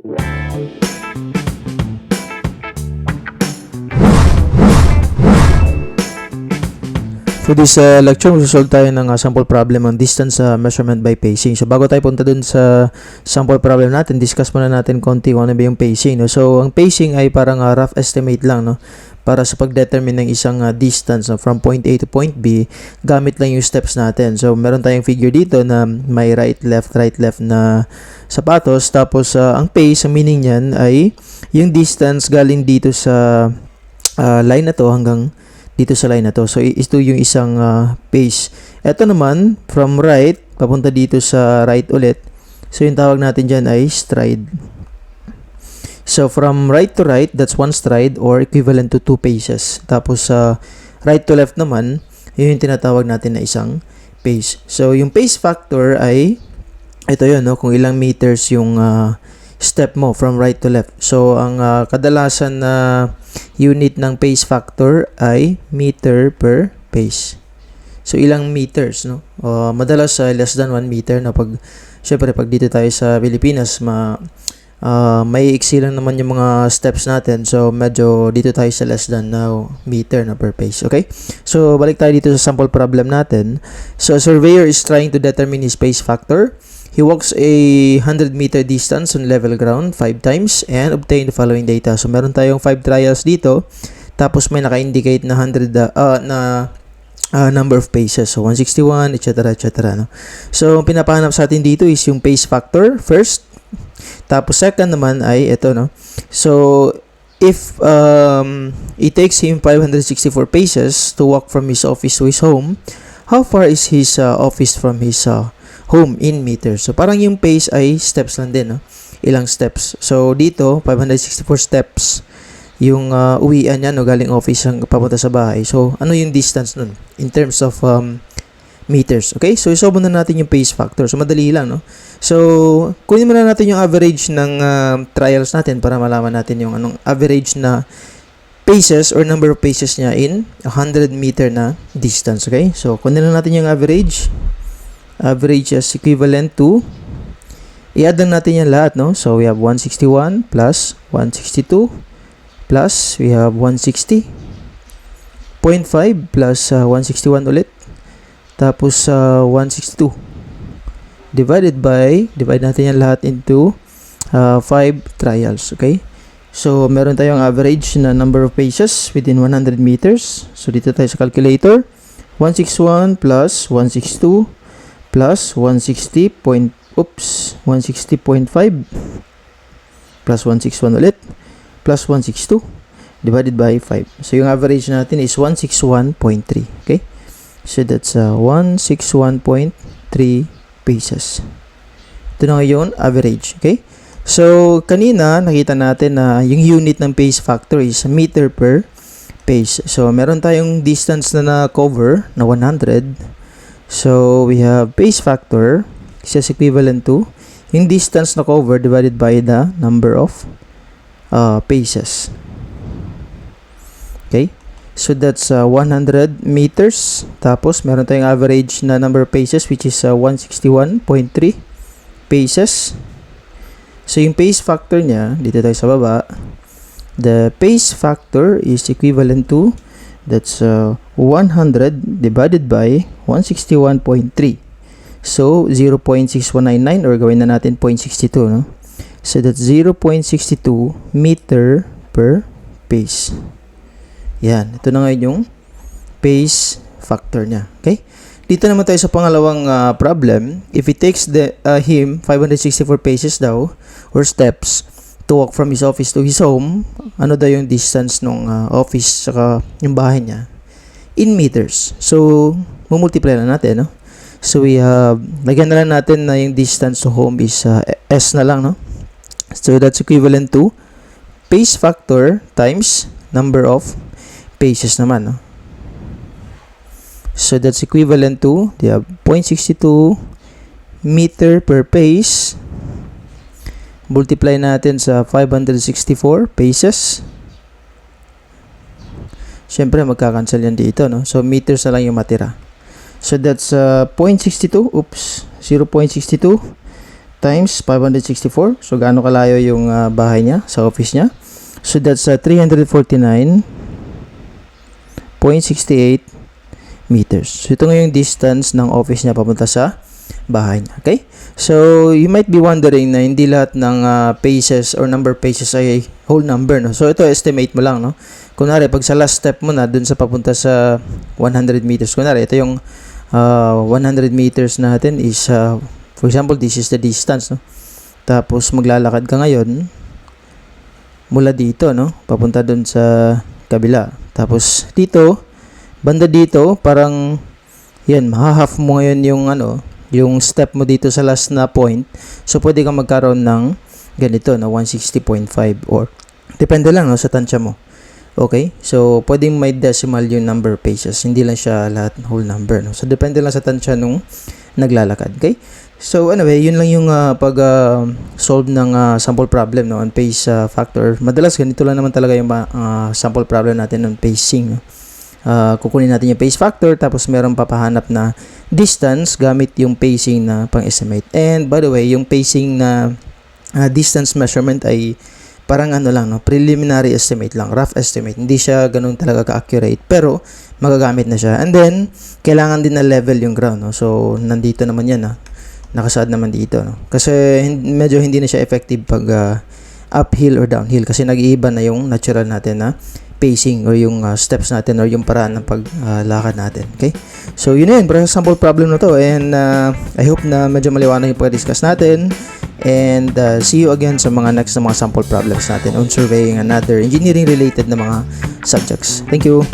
For this lecture, mag-solve tayo ng sample problem on distance measurement by pacing. So, bago tayo punta dun sa sample problem natin, discuss muna natin konti kung ano ba yung pacing. No? So, ang pacing ay parang rough estimate lang, no? Para sa pag-determine ng isang distance from point A to point B, gamit lang yung steps natin. So, meron tayong figure dito na may right, left na sapatos. Tapos, ang pace, ang meaning niyan ay yung distance galing dito sa line na to hanggang dito sa line na to. So, ito yung isang pace. Ito naman, from right, papunta dito sa right ulit. So, yung tawag natin dyan ay stride. So, from right to right, that's one stride or equivalent to 2 paces. Tapos, right to left naman, yun yung tinatawag natin na isang pace. So, yung pace factor ay, ito yun, no? Kung ilang meters yung step mo from right to left. So, ang kadalasan na unit ng pace factor ay meter per pace. So, ilang meters, no? Madalas less than 1 meter na syempre, pag dito tayo sa Pilipinas, may iksi lang naman yung mga steps natin. So, medyo dito tayo sa less than meter na per pace. Okay? So, balik tayo dito sa sample problem natin. So, a surveyor is trying to determine his pace factor. He walks a 100-meter distance on level ground 5 times and obtain the following data. So, meron tayong 5 trials dito. Tapos, may naka-indicate na 100 number of paces. So, 161, etc. No? So, ang pinapahanap sa atin dito is yung pace factor first. Tapos, second naman ay ito, no? So, if it takes him 564 paces to walk from his office to his home, how far is his office from his home in meters? So, parang yung pace ay steps lang din, no? Ilang steps. So, dito, 564 steps yung uwian niya, no? Galing office ang papunta sa bahay. So, ano yung distance nun? In terms of meters. Okay? So, isolve muna natin yung pace factor. So, madali lang, no? So, kunin muna natin yung average ng trials natin para malaman natin yung anong average na paces or number of paces niya in 100 meter na distance. Okay? So, kunin lang natin yung average. Average is equivalent to, i-add lang natin yan lahat, no? So, we have 161 plus 162 plus we have 160.5 plus 161 ulit. Tapos, 162. Divide natin yan lahat into 5 trials, okay? So, meron tayong average na number of paces within 100 meters. So, dito tayo sa calculator. 161 plus 162 plus 160.5 plus 161 ulit plus 162 divided by 5. So, yung average natin is 161.3. Okay? So, that's 161.3 paces. Ito na ngayon, average. Okay? So, kanina, nakita natin na yung unit ng pace factor is meter per pace. So, meron tayong distance na na-cover na 100. So, we have pace factor is equivalent to yung distance na cover divided by the number of paces. Okay? So, that's 100 meters. Tapos, meron tayong average na number of paces which is 161.3 paces. So, yung pace factor niya, dito tayo sa baba, the pace factor is equivalent to, that's 100 divided by 161.3. So, 0.6199 or gawin na natin 0.62, no? So, that's 0.62 meter per pace. Yan. Ito na ngayon yung pace factor niya. Okay? Dito naman tayo sa pangalawang problem. If it takes him 564 paces daw or steps to walk from his office to his home, ano daw yung distance ng office saka yung bahay niya? In meters. So, mumultiply na natin, no? So, we have, lagyan na lang natin na yung distance to home is S na lang, no? So, that's equivalent to pace factor times number of paces naman, no? So, that's equivalent to, they have 0.62 meter per pace. Multiply natin sa 564 paces. Siyempre, magkakancel yan dito, no? So, meters na lang yung matira. So, that's 0.62. Oops. 0.62 times 564. So, gaano kalayo yung bahay niya sa office niya? So, that's 349.68 meters. So, ito nga yung distance ng office niya papunta sa bahay niya. Okay? So, you might be wondering na hindi lahat ng paces or number paces ay whole number, no? So, ito estimate mo lang, no? Kunwari, pag sa last step mo na dun sa papunta sa 100 meters, kunwari, ito yung 100 meters natin is, for example, this is the distance, no? Tapos, maglalakad ka ngayon mula dito, no? Papunta dun sa kabila. Tapos, dito, banda dito, parang, yan, maha-half mo ngayon yung, yung step mo dito sa last na point. So, pwede kang magkaroon ng ganito, na 160.5 or, depende lang, no, sa tansya mo. Okay? So, pwedeng may decimal yung number paces. Hindi lang siya lahat whole number, no? So, depende lang sa tansya nung naglalakad. Okay? So, anyway, yun lang yung solve ng sample problem, no, on pace factor. Madalas, ganito lang naman talaga yung sample problem natin on pacing, no? Kukunin natin yung pace factor, tapos meron papahanap na distance gamit yung pacing na pang-estimate. And by the way, yung pacing na distance measurement ay parang lang, no? Preliminary estimate lang, rough estimate. Hindi siya ganun talaga ka-accurate, pero magagamit na siya. And then, kailangan din na level yung ground, no? So, nandito naman yan, nakasaad naman dito, no? Kasi medyo hindi na siya effective pag uphill or downhill, kasi nag-iiba na yung natural natin na pacing or yung steps natin or yung paraan ng paglakad natin. Okay? So, yun yun. Para sa sample problem na to. And I hope na medyo maliwanag yung pag-discuss natin. And see you again sa mga next na mga sample problems natin on surveying and other engineering related na mga subjects. Thank you.